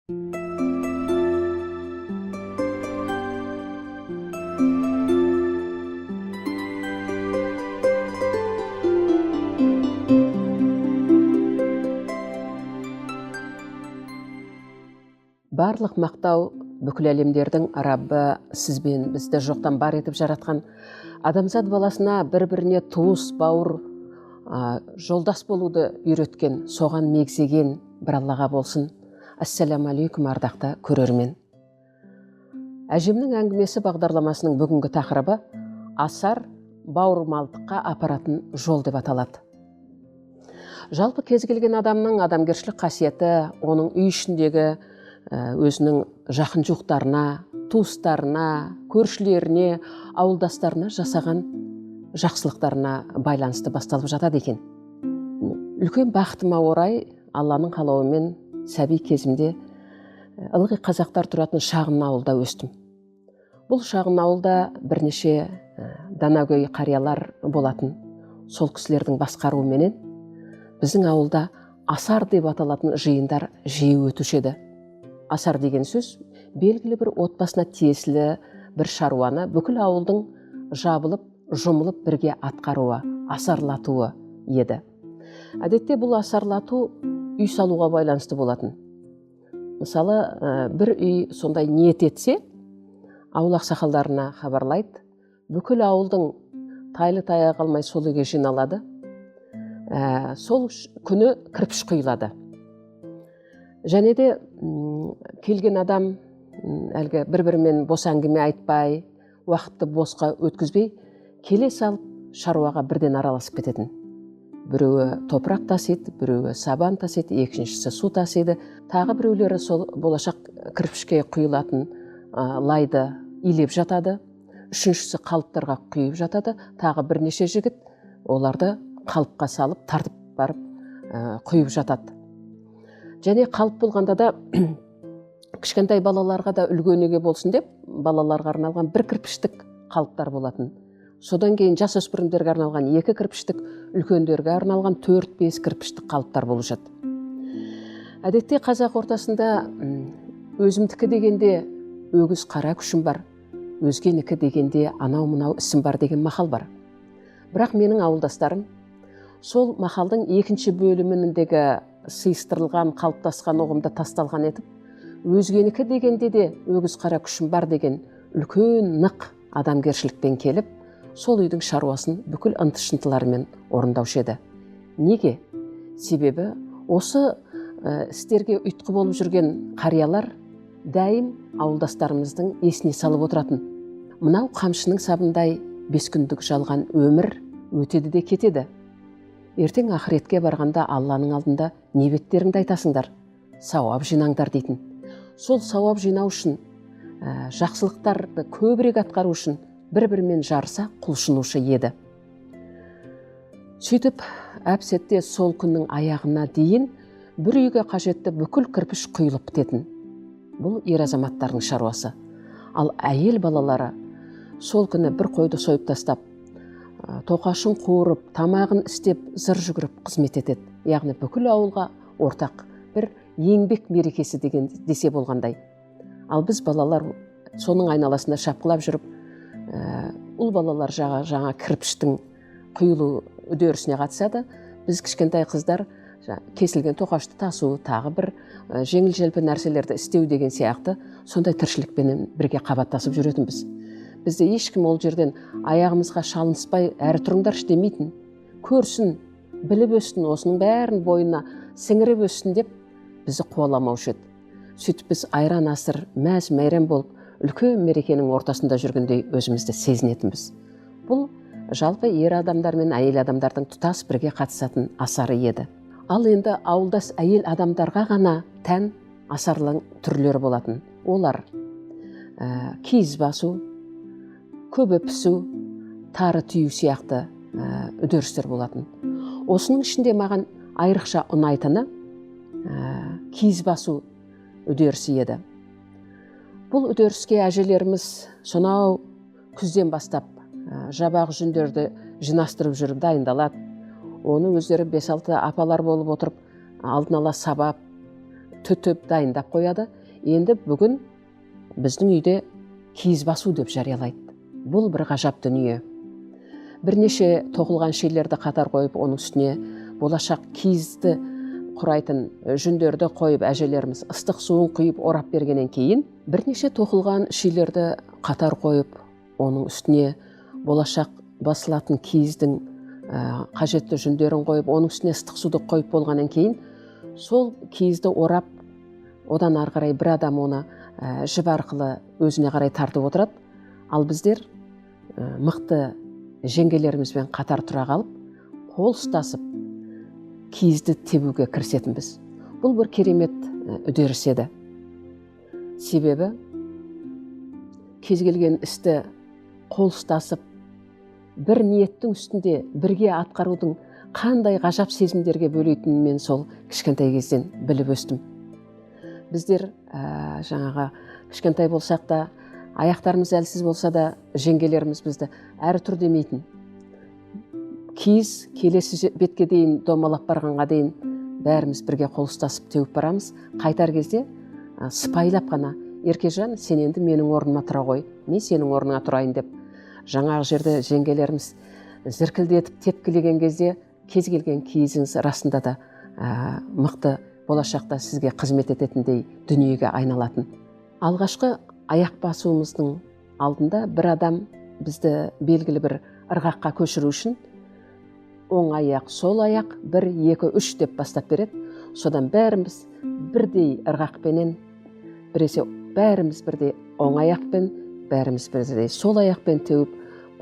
Барлық мақтау бүкіл әлемдердің Раббы сізбен бізді жоқтан бар етіп жаратқан адамзат баласына бір-біріне туыс, бауыр, жолдас болуды үйреткен, соған мегзеген бір Аллаға болсын. Ассаламу алейкум, ардақты көрермен. Әжемнің әңгімесі бағдарламасының бүгінгі тақырыбы асар бауырмалдыққа апаратын жол деп аталады. Жалпы кез келген адамның адамгершілік қасиеті оның үй ішіндегі өзінің жақын жуықтарына, туыстарына, көршілеріне, ауылдастарына жасаған жақсылықтарына байланысты басталып жатады екен. Үлкен бақытыма орай Алланың қалауымен сәби кезімде ылғи қазақтар тұратын шағын ауылда өстім. Бұл шағын ауылда бірнеше данагөй қариялар болатын. Сол кісілердің басқаруыменен біздің ауылда асар деп аталатын жиындар жиі өтуші еді. Асар деген сөз белгілі бір отбасына тиесілі бір шаруаны бүкіл ауылдың жабылып, жұмылып бірге атқаруы, асарлатуы еді. Әдетте бұл асарлату үй салуға байланысты болатын. Мысалы, бір үй сондай ниет етсе, ауыл ақсақалдарына хабарлайды, бүкіл ауылдың тайлы-таяғы қалмай сол үйге жиналады. Сол күні кірпіш құйылады. Және де келген адам әлгі бір-бірімен бос әңгіме айтпай, уақытты босқа өткізбей, келе салып шаруаға бірден араласып кететін. Біреуі топырақ тасиды, біреуі сабан тасиды, екіншісі су тасиды, тағы біреулері сол болашақ кірпішке құйылатын лайды илеп жатады, үшіншісі қалыптарға құйып жатады, тағы бірнеше жігіт оларды қалыпқа салып, тартып барып құйып жатады. Және қалып болғанда да кішкентай балаларға да үлгенеге болсын деп, балаларға арналған бір кірпіштік қалыптар болатын. Содан кейін жасөспірімдерге арналған 2 кірпіштік, үлкендерге арналған 4-5 кірпіштік қалыптар болушады. Әдетте қазақ ортасында өзімдікі дегенде өгіз қара күшім бар, өзгенікі дегенде анау-мынау ісім бар деген мақал бар. Бірақ менің ауылдастарым сол мақалдың 2-ші бөліміндегі сыйыстырылған, қалыптасқан ұғымды тасталған етіп, өзгенікі дегенде де өгіз қара күшім бар деген үлкен нық адамгершілікпен келіп, сол үйдің шаруасын бүкіл ынты-шынтыларымен орындаушы еді. Неге? Себебі осы істерге ұйытқы болып жүрген қариялар дәйім ауылдастарымыздың есіне салып отыратын. Мынау қамшының сабындай 5 күндік жалған өмір өтеді де кетеді. Ертең ақыретке барғанда Алланың алдында не беттеріңді айтасыңдар, сауап жинаңдар дейтін. Сол сауап жинау үшін, жақсылықтарды көбірек атқару үшін бір-бірімен жарыса құлшынушы еді. Сөйтіп, әп-сәтте сол күннің аяғына дейін бір үйге қажетті бүкіл кірпіш құйылып бітетін. Бұл ер азаматтардың шаруасы. Ал әйел балалары сол күні бір қойды сойып тастап, тоқашын қуырып, тамағын істеп, зыр жүгіріп қызмет етеді. Яғни бүкіл ауылға ортақ бір еңбек мерекесі деген десе болғандай. Ал біз балалар соның айналасында шапқылап жүріп, ұл балалар жаңа кірпіштің құйылу үдерісіне қатысады. Біз кішкентай қыздар кесілген тоқашты тасу, тағы бір жеңіл-желпі нәрселерді істеу деген сияқты сондай тіршілікпен бірге қабаттасып жүретінбіз. Бізде ешкім ол жерден аяғымызға шалыныспай әрі тұрыңдаршы демейтін. Көрсін, біліп өссін, осының бәрін бойына сіңіріп өссін деп бізді қуаламаушы еді. Сөйтіп біз айран асыр, мәз-мәйрам болып, үлкен мерекенің ортасында жүргендей өзімізді сезінетінбіз. Бұл жалпы ер адамдар мен әйел адамдардың тұтас бірге қатысатын асары еді. Ал енді ауылдас әйел адамдарға ғана тән асарлың түрлері болатын. Олар киіз басу, көбі пісу, тары түйу сияқты үдерістер болатын. Осының ішінде маған айрықша ұнайтыны киіз басу үдерісі еді. Бұл үдеріске әжелеріміз сонау күзден бастап жабағы жүндерді жинастырып жүріп дайындалады. Оны өздері 5-6 апалар болып отырып, алдын ала сабап, түтіп дайындап қояды. Енді бүгін біздің үйде киіз басу деп жариялайды. Бұл бір ғажап дүние. Бірнеше тоқылған шилерді қатар қойып, оның үстіне болашақ киізді құрайтын жүндерді қойып, әжелеріміз ыстық суын құйып орап бергеннен кейін, бірнеше тоқылған шилерді қатар қойып, оның үстіне болашақ басылатын киіздің қажетті жүндерін қойып, оның үстіне ыстық суды қойып болғаннан кейін, сол киізді орап, одан ары қарай бір адам оны жіп арқылы өзіне қарай тартып отырады. Ал біздер мықты жеңгелерімізбен қатар тұра қалып, қол ұстасып, киізді тебуге кірісетінбіз. Бұл бір керемет үдеріс еді. Себебі кез келген істі қол ұстасып, бір ниеттің үстінде бірге атқарудың қандай ғажап сезімдерге бөлейтінін мен сол кішкентай кезден біліп өстім. Біздер жаңағы кішкентай болсақ та, аяқтарымыз әлсіз болса да, жеңгелеріміз бізді әрі тұр демейтін. Киіз келесі бетке дейін, домалап барғанға дейін бәріміз бірге қол ұстасып теуіп барамыз. Қайтар кезде сыпайылап қана, Еркежан, сен енді менің орныма тұра қой, мен сенің орныңа тұрайын деп. Жаңағы жерде жеңгелеріміз зіркілдетіп тепкілеген кезде, кез келген киізіңіз расында да мықты болашақта сізге қызмет ететіндей дүниеге айналатын. Алғашқы аяқ басуымыздың алдында бір адам бізді белгілі бір ырғаққа көшіру үшін оң аяқ, сол аяқ, 1, 2, 3 деп бастап береді. Содан бәріміз бірдей ырғақпенен, біресе бәріміз бірдей оң аяқпен, бәріміз бірдей сол аяқпен теуіп,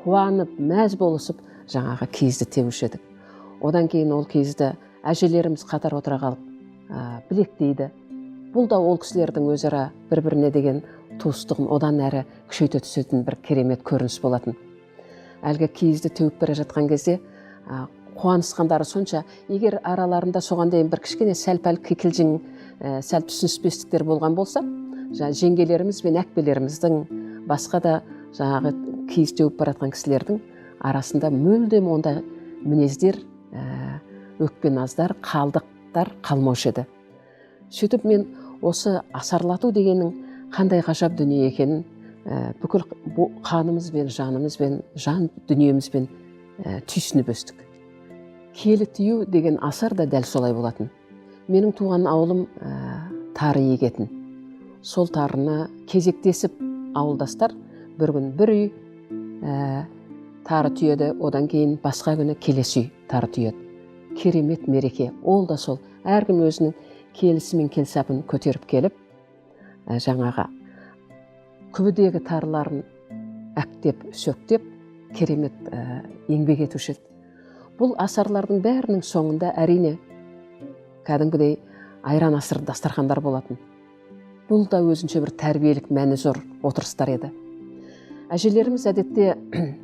қуанып, мәз болысып, жаңағы киізді теуші едік. Одан кейін ол киізді әжелеріміз қатар отыра қалып білектейді. Бұл да ол кісілердің өзара бір-біріне деген туыстығын одан әрі күшейте түсетін бір керемет көрініс болатын. Әлгі киізді теуіп бара жатқан кезде қуанысқандары сонша, егер араларында соған дейін бір кішкене сәл-пәл кикілжің, сәл түсініспестіктер болған болса, жеңгелеріміз бен әпкелеріміздің, басқа да жаңағы киіз теуіп баратқан кісілердің арасында мүлдем онда мінездер, өкпе-наздар, қалдықтар қалмаушы еді. Сөйтіп мен осы асарлату дегеннің қандай ғажап дүние екенін бүкіл қанымызбен, жанымызбен, жан дүниемізбен түйсініп өстік. Келі тию деген асар да дәл солай болатын. Менің туған ауылым тары егетін. Сол тарыны кезектесіп ауылдастар бір күн бір үй тары түйеді, одан кейін басқа күні келесі үй тары түйеді. Керемет мереке. Ол да сол. Әркім өзінің келісі мен келсапын көтеріп келіп, жаңағы күбідегі тарыларын әктеп, сөктеп, керемет еңбек етуші еді. Бұл асарлардың бәрінің соңында әрине кәдімгідей айран асыр дастархандар болатын. Бұл да өзінше бір тәрбиелік мәні зор отырыстар еді. Әжелеріміз әдетте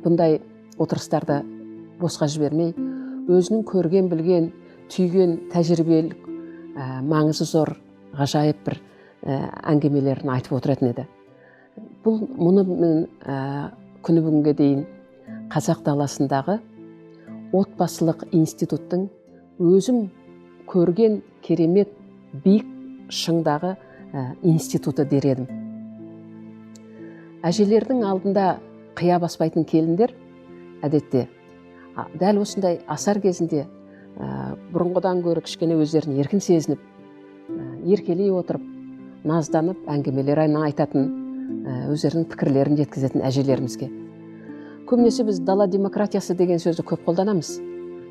бұндай отырыстарды босқа жібермей, өзінің көрген, білген, түйген, тәжірибелік, маңызы зор, ғажайып бір әңгімелерін айтып отыратын еді. Мұны мен күні бүгінге дейін қазақ даласындағы отбасылық институттың өзім көрген керемет биік шыңдағы институты дер едім. Әжелердің алдында қия баспайтын келіндер әдетте дәл осындай асар кезінде бұрынғыдан гөрі кішкене өздерін еркін сезініп, еркелей отырып, назданып, әңгімелер айтатын, өздерінің пікірлерін жеткізетін әжелерімізге. Көбінесе біз дала демократиясы деген сөзді көп қолданамыз.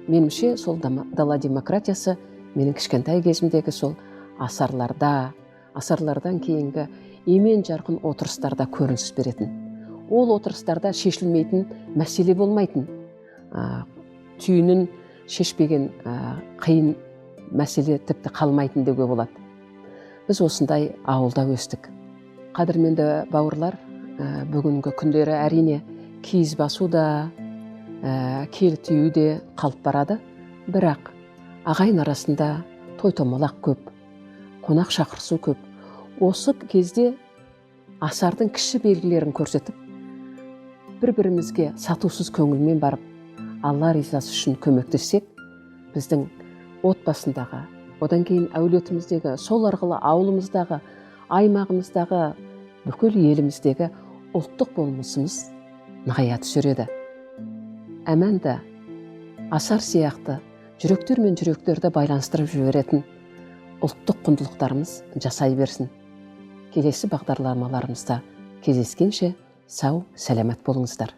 Меніңше сол дала демократиясы менің кішкентай кезімдегі сол асарлардан кейінгі емен жарқын отырыстарда көрініс беретін. Ол отырыстарда шешілмейтін мәселе болмайтын, түйінін шешпеген қиын мәселе тіпті қалмайтын деуге болады. Біз осындай ауылда өстік. Қадірменді бауырлар, бүгінгі күндері әрине киіз басу да, келі тию де қалып барады, бірақ ағайын арасында той-томалақ көп, қонақ шақырысу көп. Осы кезде асардың кіші белгілерін көрсетіп, бір-бірімізге сатусыз көңілмен барып, Алла ризасы үшін көмектессек, біздің отбасындағы одан кейін әулетіміздегі, сол арқылы ауылымыздағы, аймағымыздағы, бүкіл еліміздегі ұлттық болмысымыз нығая түсер еді. Әмәнда, асар сияқты жүректер мен жүректерді байланыстырып жіберетін ұлттық құндылықтарымыз жасай берсін. Келесі бағдарламаларымызда кездескенше сау, сәлемет болыңыздар.